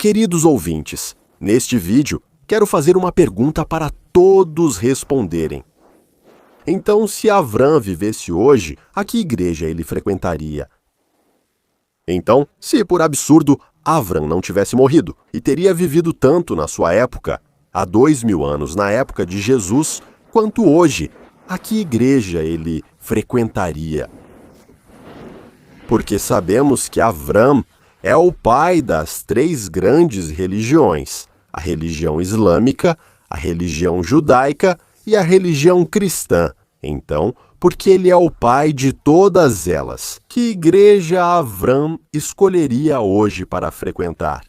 Queridos ouvintes, neste vídeo quero fazer uma pergunta para todos responderem. Então, se Avram vivesse hoje, a que igreja ele frequentaria? Então, se por absurdo Avram não tivesse morrido e teria vivido tanto na sua época, há 2000 anos na época de Jesus, quanto hoje, a que igreja ele frequentaria? Porque sabemos que Avram é o pai das 3 grandes religiões, a religião islâmica, a religião judaica e a religião cristã. Então, porque ele é o pai de todas elas, que igreja Avram escolheria hoje para frequentar?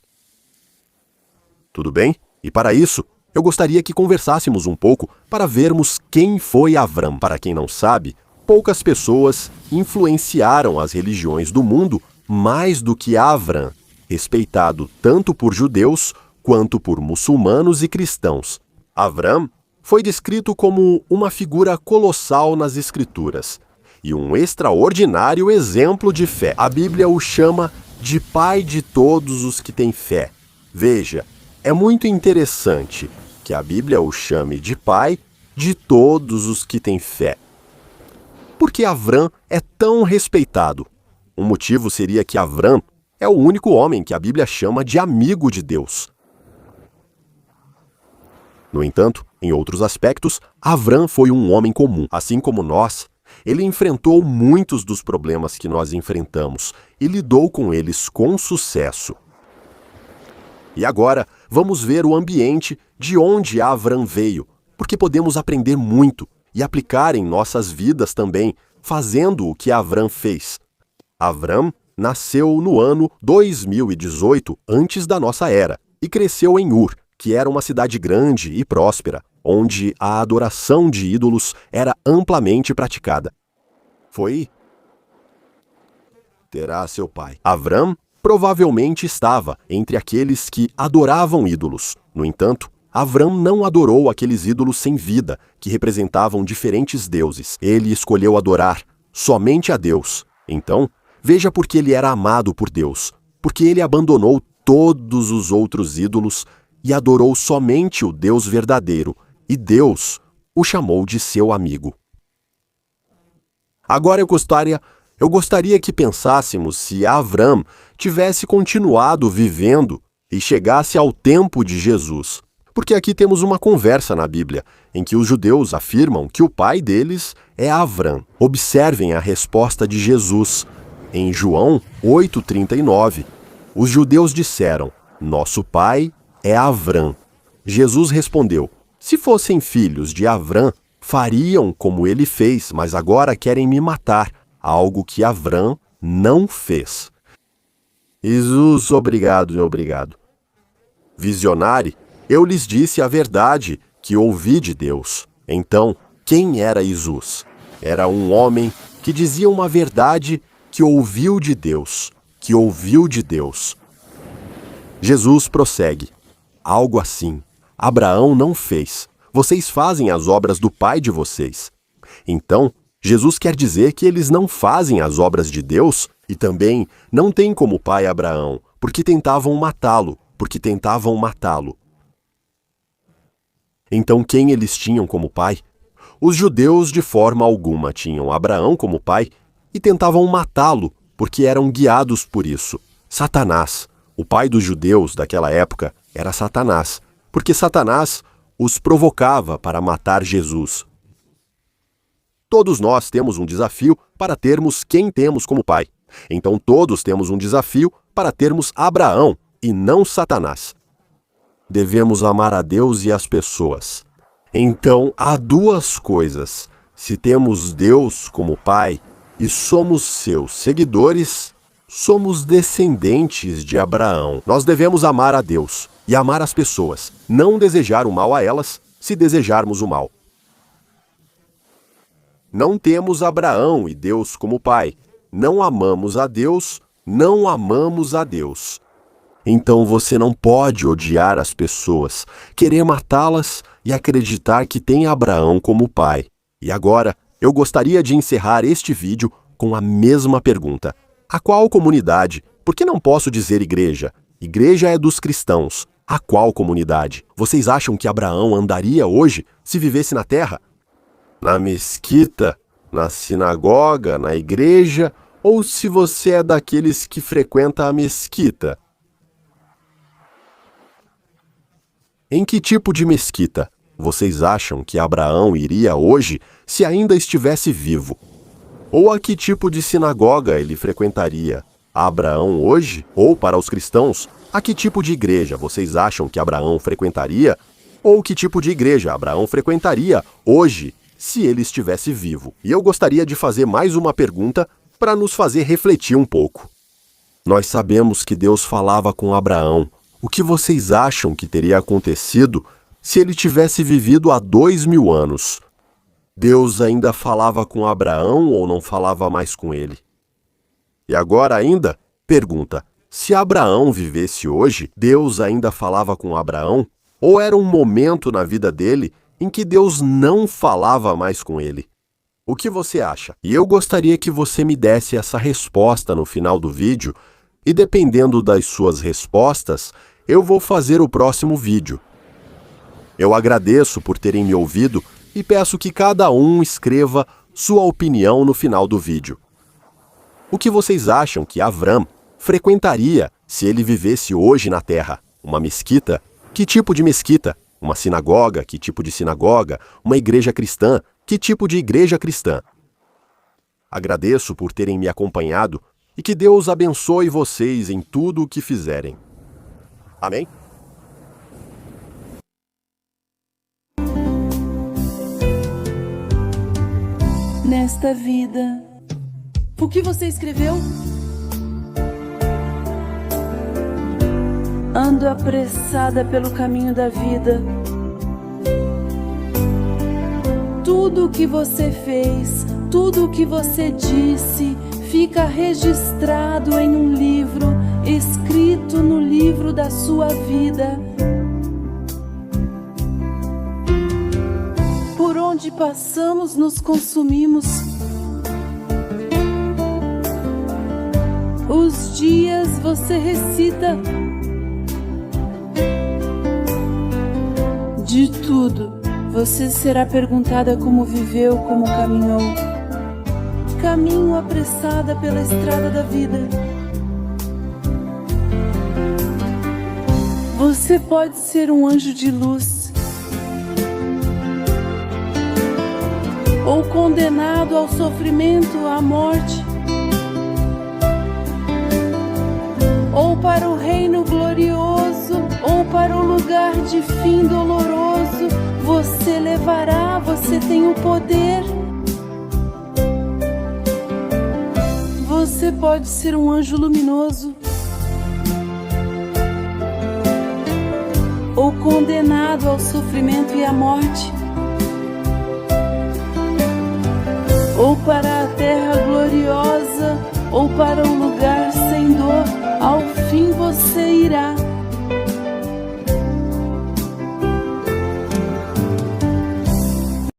Tudo bem? E para isso, eu gostaria que conversássemos um pouco para vermos quem foi Avram. Para quem não sabe, poucas pessoas influenciaram as religiões do mundo mais do que Avram, respeitado tanto por judeus quanto por muçulmanos e cristãos. Avram foi descrito como uma figura colossal nas Escrituras e um extraordinário exemplo de fé. A Bíblia o chama de pai de todos os que têm fé. Veja, é muito interessante que a Bíblia o chame de pai de todos os que têm fé. Por que Avram é tão respeitado? Um motivo seria que Avram é o único homem que a Bíblia chama de amigo de Deus. No entanto, em outros aspectos, Avram foi um homem comum. Assim como nós, ele enfrentou muitos dos problemas que nós enfrentamos e lidou com eles com sucesso. E agora, vamos ver o ambiente de onde Avram veio, porque podemos aprender muito e aplicar em nossas vidas também, fazendo o que Avram fez. Avram nasceu no ano 2018 antes da nossa era e cresceu em Ur, que era uma cidade grande e próspera, onde a adoração de ídolos era amplamente praticada. Terá seu pai. Avram provavelmente estava entre aqueles que adoravam ídolos. No entanto, Avram não adorou aqueles ídolos sem vida, que representavam diferentes deuses. Ele escolheu adorar somente a Deus. Então, veja por que ele era amado por Deus. Porque ele abandonou todos os outros ídolos e adorou somente o Deus verdadeiro, e Deus o chamou de seu amigo. Agora eu gostaria que pensássemos se Avram tivesse continuado vivendo e chegasse ao tempo de Jesus. Porque aqui temos uma conversa na Bíblia, em que os judeus afirmam que o pai deles é Avram. Observem a resposta de Jesus. Em João 8,39, os judeus disseram: "Nosso pai é Avram." Jesus respondeu: "Se fossem filhos de Avram, fariam como ele fez, mas agora querem me matar, algo que Avram não fez." Jesus, obrigado. Visionário, eu lhes disse a verdade que ouvi de Deus. Então, quem era Jesus? Era um homem que dizia uma verdade que ouviu de Deus, Jesus prossegue: "Algo assim Abraão não fez. Vocês fazem as obras do pai de vocês." Então, Jesus quer dizer que eles não fazem as obras de Deus e também não têm como pai Abraão, porque tentavam matá-lo. Então, quem eles tinham como pai? Os judeus, de forma alguma, tinham Abraão como pai e tentavam matá-lo, porque eram guiados por isso. Satanás, o pai dos judeus daquela época, era Satanás, porque Satanás os provocava para matar Jesus. Todos nós temos um desafio para termos quem temos como pai. Então todos temos um desafio para termos Abraão e não Satanás. Devemos amar a Deus e as pessoas. Então há 2 coisas. Se temos Deus como pai e somos seus seguidores, somos descendentes de Abraão. Nós devemos amar a Deus e amar as pessoas, não desejar o mal a elas se desejarmos o mal. Não temos Abraão e Deus como pai. Não amamos a Deus, não amamos a Deus. Então você não pode odiar as pessoas, querer matá-las e acreditar que tem Abraão como pai. E agora, eu gostaria de encerrar este vídeo com a mesma pergunta. A qual comunidade? Por que não posso dizer igreja? Igreja é dos cristãos. A qual comunidade? Vocês acham que Abraão andaria hoje se vivesse na terra? Na mesquita, na sinagoga, na igreja, ou se você é daqueles que frequenta a mesquita? Em que tipo de mesquita vocês acham que Abraão iria hoje se ainda estivesse vivo? Ou a que tipo de sinagoga ele frequentaria? A Abraão hoje? Ou para os cristãos, a que tipo de igreja vocês acham que Abraão frequentaria? Ou que tipo de igreja Abraão frequentaria hoje se ele estivesse vivo? E eu gostaria de fazer mais uma pergunta para nos fazer refletir um pouco. Nós sabemos que Deus falava com Abraão. O que vocês acham que teria acontecido se ele tivesse vivido há 2000 anos? Deus ainda falava com Abraão ou não falava mais com ele? E agora ainda, pergunta, se Abraão vivesse hoje, Deus ainda falava com Abraão? Ou era um momento na vida dele em que Deus não falava mais com ele? O que você acha? E eu gostaria que você me desse essa resposta no final do vídeo, e dependendo das suas respostas, eu vou fazer o próximo vídeo. Eu agradeço por terem me ouvido e peço que cada um escreva sua opinião no final do vídeo. O que vocês acham que Avram frequentaria se ele vivesse hoje na Terra? Uma mesquita? Que tipo de mesquita? Uma sinagoga? Que tipo de sinagoga? Uma igreja cristã? Que tipo de igreja cristã? Agradeço por terem me acompanhado e que Deus abençoe vocês em tudo o que fizerem. Amém? Nesta vida. O que você escreveu? Ando apressada pelo caminho da vida. Tudo o que você fez, tudo o que você disse, fica registrado em um livro, escrito no livro da sua vida. Por onde passamos, nos consumimos. Os dias você recita. De tudo, você será perguntada como viveu, como caminhou. Caminho apressada pela estrada da vida. Você pode ser um anjo de luz, ou condenado ao sofrimento, à morte, ou para o reino glorioso, ou para o lugar de fim doloroso. Você levará, você tem o poder. Você pode ser um anjo luminoso, ou condenado ao sofrimento e à morte, ou para a terra gloriosa, ou para um lugar sem dor. Ao fim você irá.